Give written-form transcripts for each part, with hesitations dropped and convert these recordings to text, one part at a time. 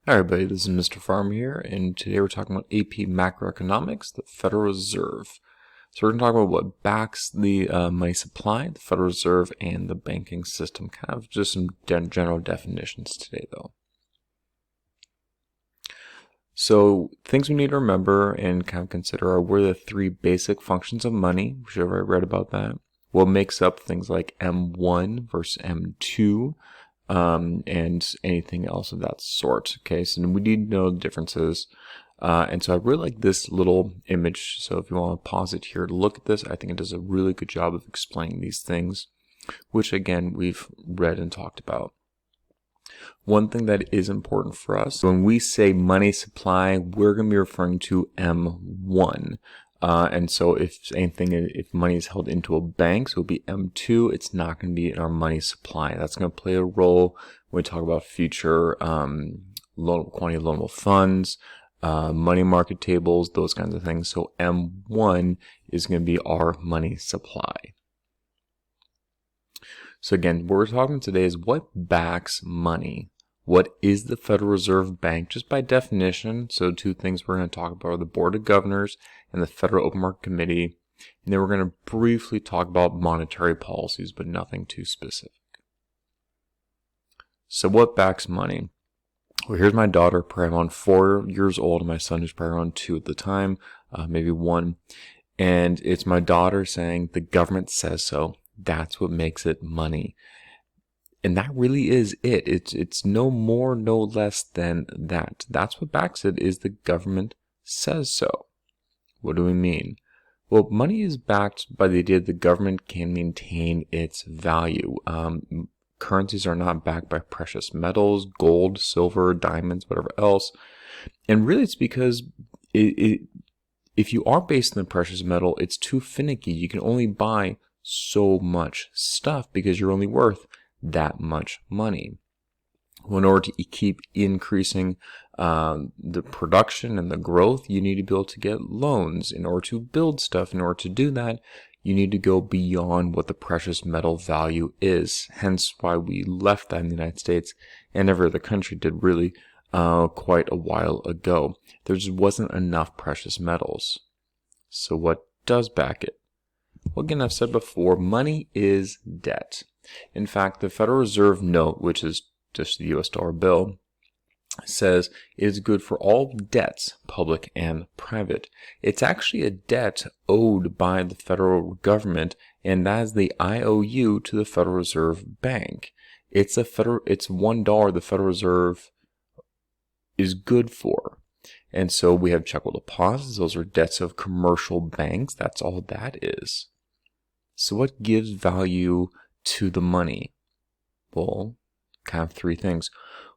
Hi everybody, this is Mr. Farmer here, and today we're talking about AP Macroeconomics, the Federal Reserve. So we're going to talk about what backs the money supply, the Federal Reserve, and the banking system. Kind of just some general definitions today though. So things we need to remember and kind of consider are what are the three basic functions of money, which I've already read about that. What makes up things like M1 versus M2. And anything else of that sort. Okay, so we need to know the differences. And so I really like this little image. So if you want to pause it here to look at this, I think it does a really good job of explaining these things, which again, we've read and talked about. One thing that is important for us, when we say money supply, we're going to be referring to M1. And so if money is held into a bank, so it'll be M2, it's not going to be in our money supply. That's going to play a role when we talk about future quantity of loanable funds, money market tables, those kinds of things. So M1 is going to be our money supply. So again, what we're talking today is what backs money. What is the Federal Reserve Bank? Just by definition, so two things we're going to talk about are the Board of Governors and the Federal Open Market Committee. And then we're going to briefly talk about monetary policies, but nothing too specific. So what backs money? Well, here's my daughter, probably around 4 years old, and my son who's probably around 2 at the time, maybe 1. And it's my daughter saying, the government says so. That's what makes it money. And that really is it. It's no more, no less than that. That's what backs it, is the government says so. What do we mean? Well, money is backed by the idea that the government can maintain its value. Currencies are not backed by precious metals, gold, silver, diamonds, whatever else. And really it's because if you are based on the precious metal, it's too finicky. You can only buy so much stuff because you're only worth that much money. Well, in order to keep increasing the production and the growth, you need to be able to get loans in order to build stuff. In order to do that, you need to go beyond what the precious metal value is. Hence why we left that in the United States and every other country did really quite a while ago. There just wasn't enough precious metals. So what does back it? Well, again, I've said before, money is debt. In fact, the Federal Reserve note, which is just the US dollar bill, says it is good for all debts, public and private. It's actually a debt owed by the federal government, and that is the IOU to the Federal Reserve Bank. It's $1 the Federal Reserve is good for. And so we have checkable deposits. Those are debts of commercial banks. That's all that is. So what gives value to the money? Well, kind of three things.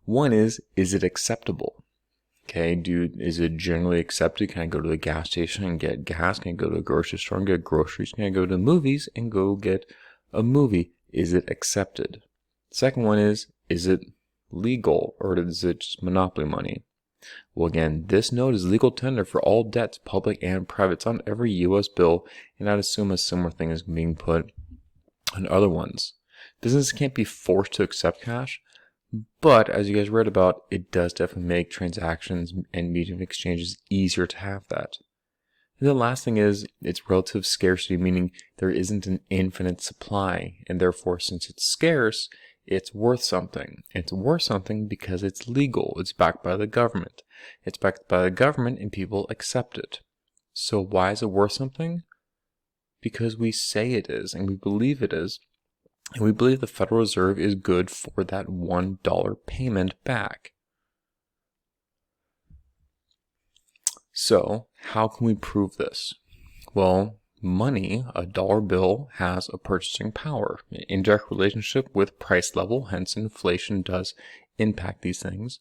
One is it acceptable? Okay, is it generally accepted? Can I go to the gas station and get gas? Can I go to a grocery store and get groceries? Can I go to movies and go get a movie? Is it accepted? Second one is it legal, or is it just monopoly money? Well, again, this note is legal tender for all debts, public and private. It's on every U.S. bill, and I'd assume a similar thing is being put on other ones. Businesses can't be forced to accept cash, but as you guys read about, it does definitely make transactions and medium exchanges easier to have that. And the last thing is it's relative scarcity, meaning there isn't an infinite supply, and therefore, since it's scarce, it's worth something. It's worth something because it's legal. It's backed by the government. It's backed by the government and people accept it. So why is it worth something? Because we say it is and we believe it is. And we believe the Federal Reserve is good for that $1 payment back. So how can we prove this? Well, money, a dollar bill, has a purchasing power, an indirect relationship with price level, hence inflation does impact these things.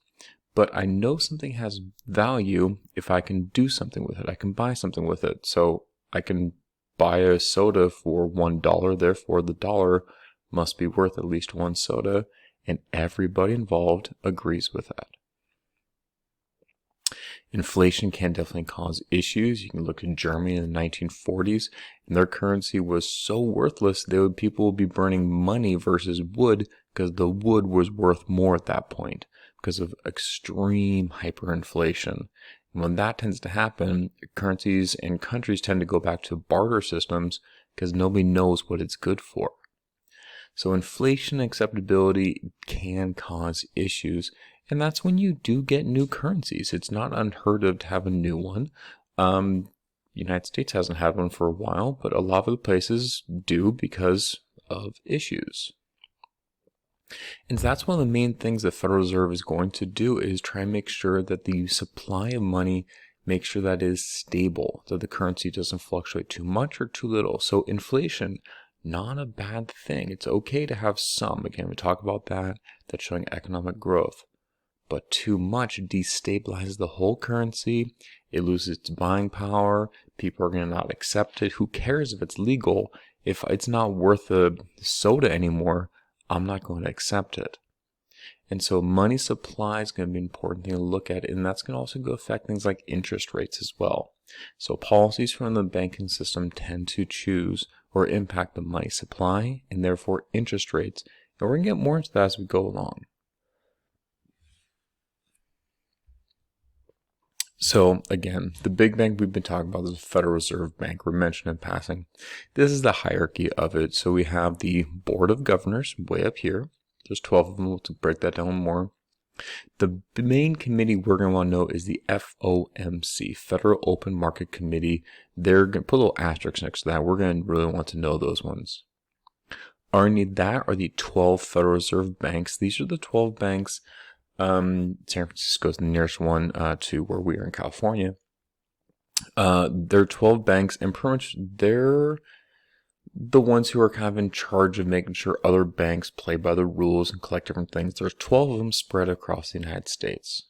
But I know something has value if I can do something with it. I can buy something with it. So I can buy a soda for $1, therefore the dollar must be worth at least one soda, and everybody involved agrees with that. Inflation can definitely cause issues. You can look at Germany in the 1940s, and their currency was so worthless, people would be burning money versus wood because the wood was worth more at that point. because of extreme hyperinflation. And when that tends to happen, currencies and countries tend to go back to barter systems because nobody knows what it's good for. So inflation acceptability can cause issues, and that's when you do get new currencies. It's not unheard of to have a new one. United States hasn't had one for a while, but a lot of the places do because of issues. And that's one of the main things the Federal Reserve is going to do, is try and make sure that the supply of money, make sure that is stable, that the currency doesn't fluctuate too much or too little. So inflation, not a bad thing. It's okay to have some. Again, we talk about that. That's showing economic growth. But too much destabilizes the whole currency. It loses its buying power. People are going to not accept it. Who cares if it's legal? If it's not worth a soda anymore, I'm not going to accept it. And so money supply is going to be an important thing to look at, and that's going to also affect things like interest rates as well. So policies from the banking system tend to choose or impact the money supply and therefore interest rates. And we're going to get more into that as we go along. So again, the big bank we've been talking about is the Federal Reserve Bank. We're mentioning in passing. This is the hierarchy of it. So we have the Board of Governors way up here. There's 12 of them. We'll break that down more. The main committee we're going to want to know is the FOMC, Federal Open Market Committee. They're going to put a little asterisk next to that. We're going to really want to know those ones. Underneath that are the 12 Federal Reserve banks. These are the 12 banks. San Francisco is the nearest one to where we are in California. There are 12 banks, and pretty much they're the ones who are kind of in charge of making sure other banks play by the rules and collect different things. There's 12 of them spread across the United States.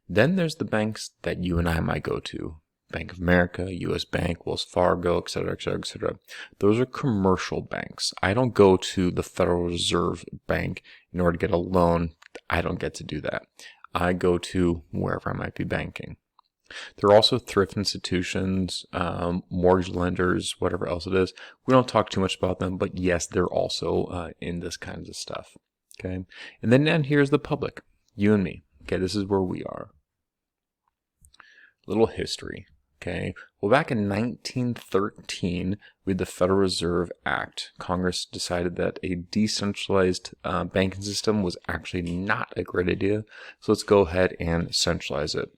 Then there's the banks that you and I might go to. Bank of America, U.S. Bank, Wells Fargo, etc., etc., etc. Those are commercial banks. I don't go to the Federal Reserve Bank in order to get a loan. I don't get to do that. I go to wherever I might be banking. There are also thrift institutions, mortgage lenders, whatever else it is. We don't talk too much about them, but yes, they're also in this kinds of stuff. Okay, and then down here is the public, you and me. Okay, this is where we are. Little history. Okay, well, back in 1913, with the Federal Reserve Act, Congress decided that a decentralized banking system was actually not a great idea. So let's go ahead and centralize it.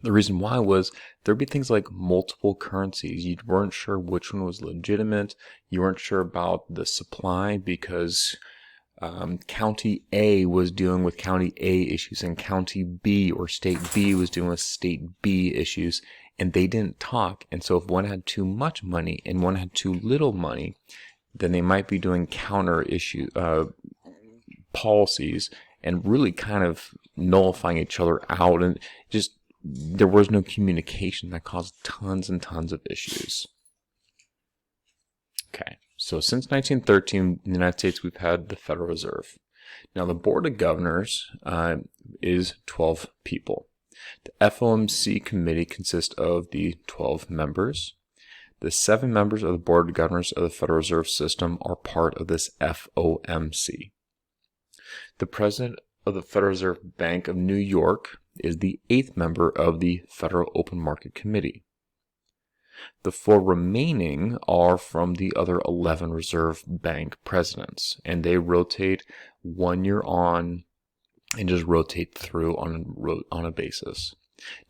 The reason why was there'd be things like multiple currencies. You weren't sure which one was legitimate. You weren't sure about the supply because County A was dealing with County A issues and County B or State B was dealing with State B issues, and they didn't talk. And so if one had too much money and one had too little money, then they might be doing counter issue policies and really kind of nullifying each other out, and just there was no communication. That caused tons and tons of issues. Okay, so since 1913 in the United States, we've had the Federal Reserve. Now the Board of Governors is 12 people. The FOMC committee consists of the 12 members. The 7 members of the Board of Governors of the Federal Reserve System are part of this FOMC. The president of the Federal Reserve Bank of New York is the 8th member of the Federal Open Market Committee. The 4 remaining are from the other 11 Reserve Bank presidents, and they rotate 1 year on and just rotate through on a basis.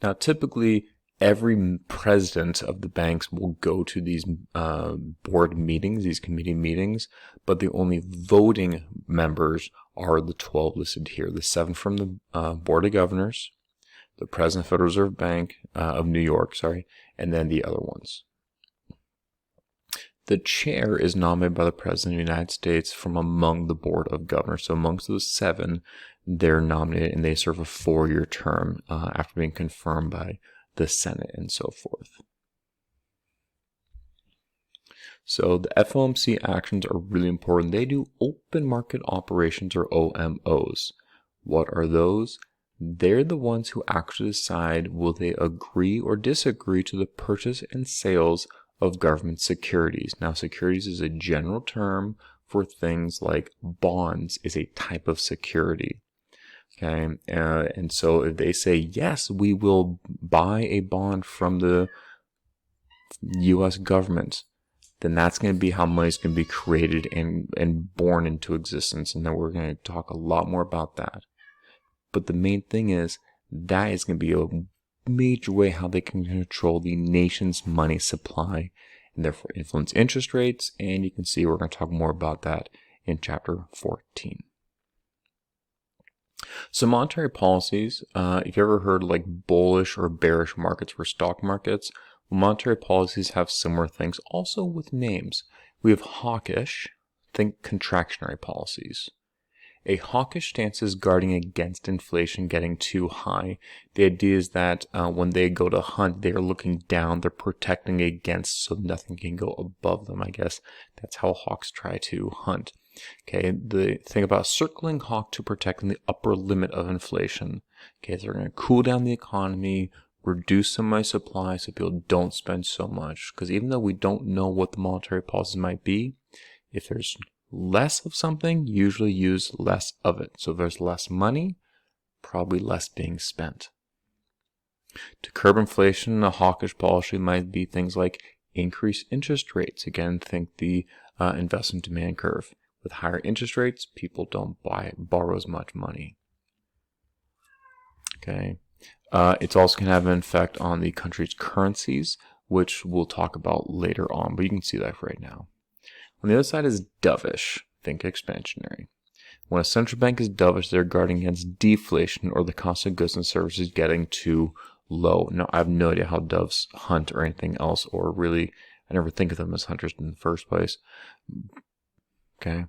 Now, typically, every president of the banks will go to these board meetings, these committee meetings, but the only voting members are the 12 listed here. The 7 from the Board of Governors, the President of the Federal Reserve Bank of New York, and then the other ones. The chair is nominated by the President of the United States from among the Board of Governors. So amongst those 7, they're nominated and they serve a 4-year term after being confirmed by the Senate and so forth. So the FOMC actions are really important. They do open market operations, or OMOs. What are those? They're the ones who actually decide will they agree or disagree to the purchase and sales of government securities. Now, securities is a general term for things like bonds is a type of security. Okay, and so if they say, yes, we will buy a bond from the U.S. government, then that's going to be how money is going to be created and born into existence. And then we're going to talk a lot more about that. But the main thing is that is going to be a major way how they can control the nation's money supply and therefore influence interest rates. And you can see we're going to talk more about that in chapter 14. So monetary policies, if you ever heard like bullish or bearish markets for stock markets, monetary policies have similar things also with names. We have hawkish, think contractionary policies. A hawkish stance is guarding against inflation getting too high. The idea is that when they go to hunt, they are looking down, they're protecting against so nothing can go above them, I guess. That's how hawks try to hunt. Okay, the thing about circling hawk to protecting the upper limit of inflation. Okay, so they're going to cool down the economy, reduce some of my supply so people don't spend so much. Because even though we don't know what the monetary policies might be, if there's less of something, usually use less of it. So if there's less money, probably less being spent. To curb inflation, a hawkish policy might be things like increase interest rates. Again, think the investment demand curve. With higher interest rates, people don't borrow as much money. Okay, it's also going to have an effect on the country's currencies, which we'll talk about later on, but you can see that right now. On the other side is dovish, think expansionary. When a central bank is dovish, they're guarding against deflation or the cost of goods and services getting too low. Now, I have no idea how doves hunt or anything else, or really, I never think of them as hunters in the first place. Okay.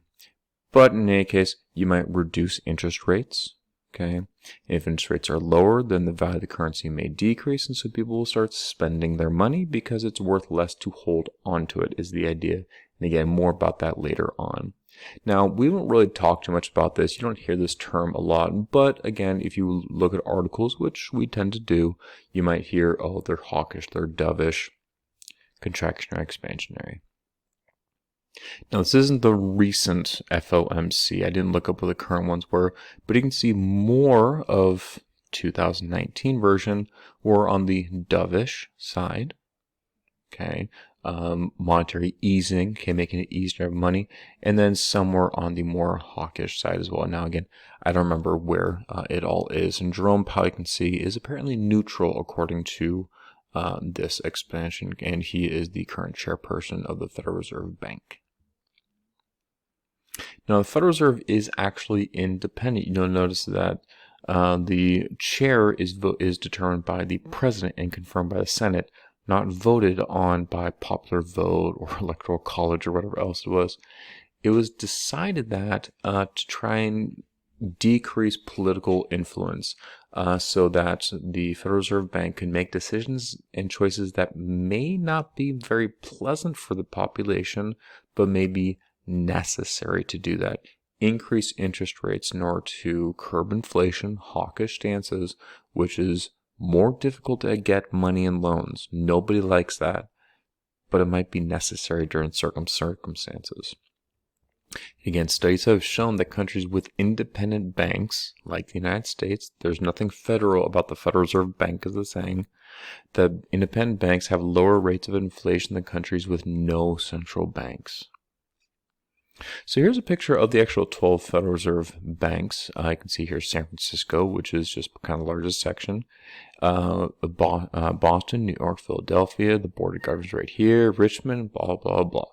But in any case, you might reduce interest rates. Okay. If interest rates are lower, then the value of the currency may decrease, and so people will start spending their money because it's worth less to hold on to it, is the idea. And again, more about that later on. Now, we won't really talk too much about this. You don't hear this term a lot, but again, if you look at articles, which we tend to do, you might hear, oh, they're hawkish, they're dovish, contractionary, expansionary. Now, this isn't the recent FOMC. I didn't look up what the current ones were, but you can see more of 2019 version were on the dovish side. Okay, monetary easing, okay, making it easier to have money, and then somewhere on the more hawkish side as well. Now, again, I don't remember where it all is, and Jerome Powell, you can see, is apparently neutral according to this expansion, and he is the current chairperson of the Federal Reserve Bank. Now, the Federal Reserve is actually independent. You'll notice that the chair is determined by the president and confirmed by the Senate, not voted on by popular vote or electoral college or whatever else it was. It was decided that to try and decrease political influence so that the Federal Reserve Bank can make decisions and choices that may not be very pleasant for the population, but may be necessary to do that. Increase interest rates in order to curb inflation, hawkish stances, which is more difficult to get money and loans. Nobody likes that, but it might be necessary during certain circumstances. Again, studies have shown that countries with independent banks, like the United States, there's nothing federal about the Federal Reserve Bank, as they're saying, that independent banks have lower rates of inflation than countries with no central banks. So here's a picture of the actual 12 Federal Reserve banks. I can see here San Francisco, which is just kind of the largest section. Boston, New York, Philadelphia, the Board of Governors right here, Richmond, blah, blah, blah.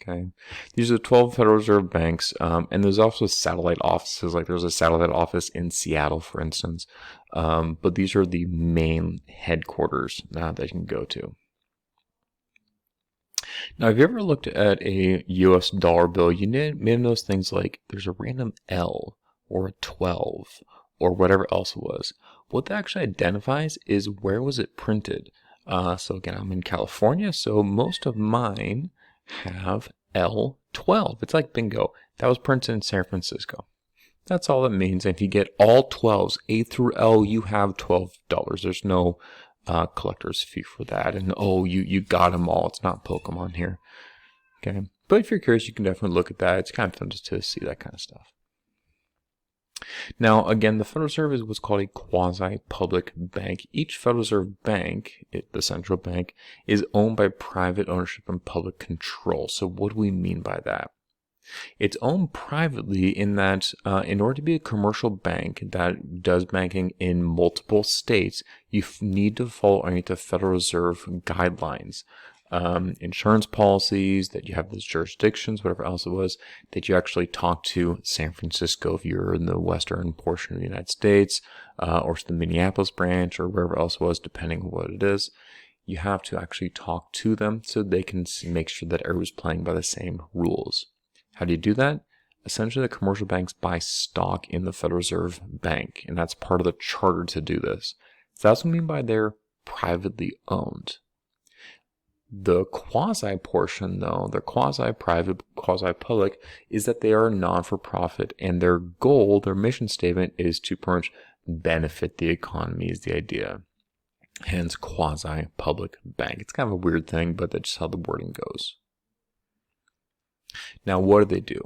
Okay, these are the 12 Federal Reserve banks, and there's also satellite offices, like there's a satellite office in Seattle, for instance. But these are the main headquarters that you can go to. Now, have you ever looked at a US dollar bill? You may notice things like there's a random L or a 12 or whatever else it was. What that actually identifies is where was it printed. So again, I'm in California, so most of mine have L12. It's like bingo. That was printed in San Francisco. That's all it means. And if you get all 12s, A through L, you have $12. There's no collector's fee for that. And oh, you got them all. It's not Pokemon here. Okay. But if you're curious, you can definitely look at that. It's kind of fun just to see that kind of stuff. Now, again, the Federal Reserve is what's called a quasi-public bank. Each Federal Reserve bank, the central bank, is owned by private ownership and public control. So what do we mean by that? It's owned privately in that in order to be a commercial bank that does banking in multiple states, you need to follow underneath the Federal Reserve guidelines. Insurance policies, that you have those jurisdictions, whatever else it was, that you actually talk to San Francisco if you're in the western portion of the United States, or to the Minneapolis branch, or wherever else it was, depending on what it is. You have to actually talk to them so they can make sure that everyone's playing by the same rules. How do you do that? Essentially, the commercial banks buy stock in the Federal Reserve Bank, and that's part of the charter to do this. So that's what I mean by they're privately owned. The quasi portion, though, their quasi-private, quasi-public, is that they are non-for-profit, and their goal, their mission statement, is to pretty much benefit the economy, is the idea. Hence, quasi-public bank. It's kind of a weird thing, but that's just how the wording goes. Now, what do?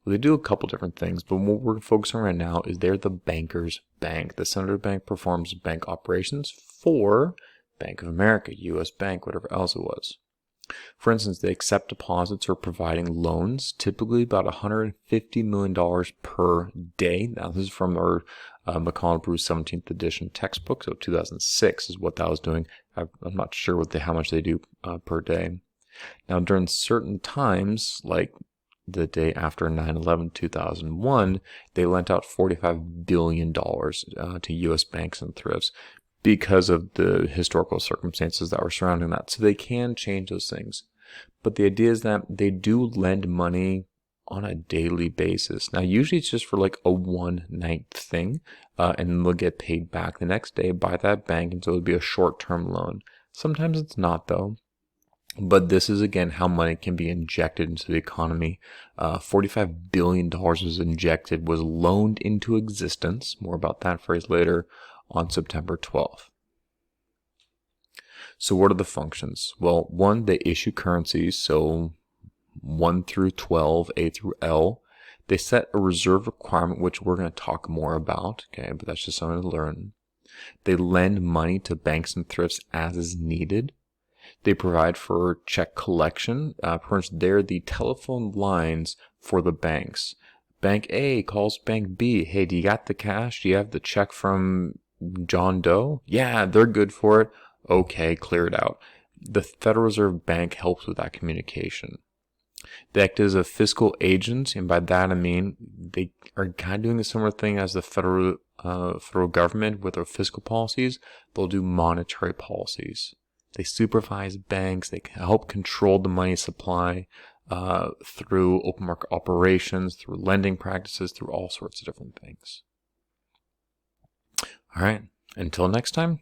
Well, they do a couple different things, but what we're focusing on right now is they're the banker's bank. The central bank performs bank operations for Bank of America, U.S. Bank, whatever else it was. For instance, they accept deposits or providing loans, typically about $150 million per day. Now, this is from our McConnell Bruce 17th edition textbook, so 2006 is what that was doing. I'm not sure how much they do per day. Now, during certain times, like the day after 9/11, 2001, they lent out $45 billion to U.S. banks and thrifts because of the historical circumstances that were surrounding that. So they can change those things. But the idea is that they do lend money on a daily basis. Now, usually it's just for like a one-night thing, and they'll get paid back the next day by that bank, and so it'll be a short-term loan. Sometimes it's not, though. But this is, again, how money can be injected into the economy. $45 billion was loaned into existence. More about that phrase later, on September 12th. So what are the functions? Well, 1, they issue currencies, so 1 through 12, A through L. They set a reserve requirement, which we're going to talk more about, okay, but that's just something to learn. They lend money to banks and thrifts as is needed. They provide for check collection. They're the telephone lines for the banks. Bank A calls Bank B. Hey, do you got the cash? Do you have the check from John Doe? Yeah, they're good for it. Okay, clear it out. The Federal Reserve Bank helps with that communication. They act as a fiscal agent, and by that I mean they are kind of doing a similar thing as the federal government with their fiscal policies. They'll do monetary policies. They supervise banks. They help control the money supply through open market operations, through lending practices, through all sorts of different things. All right. Until next time.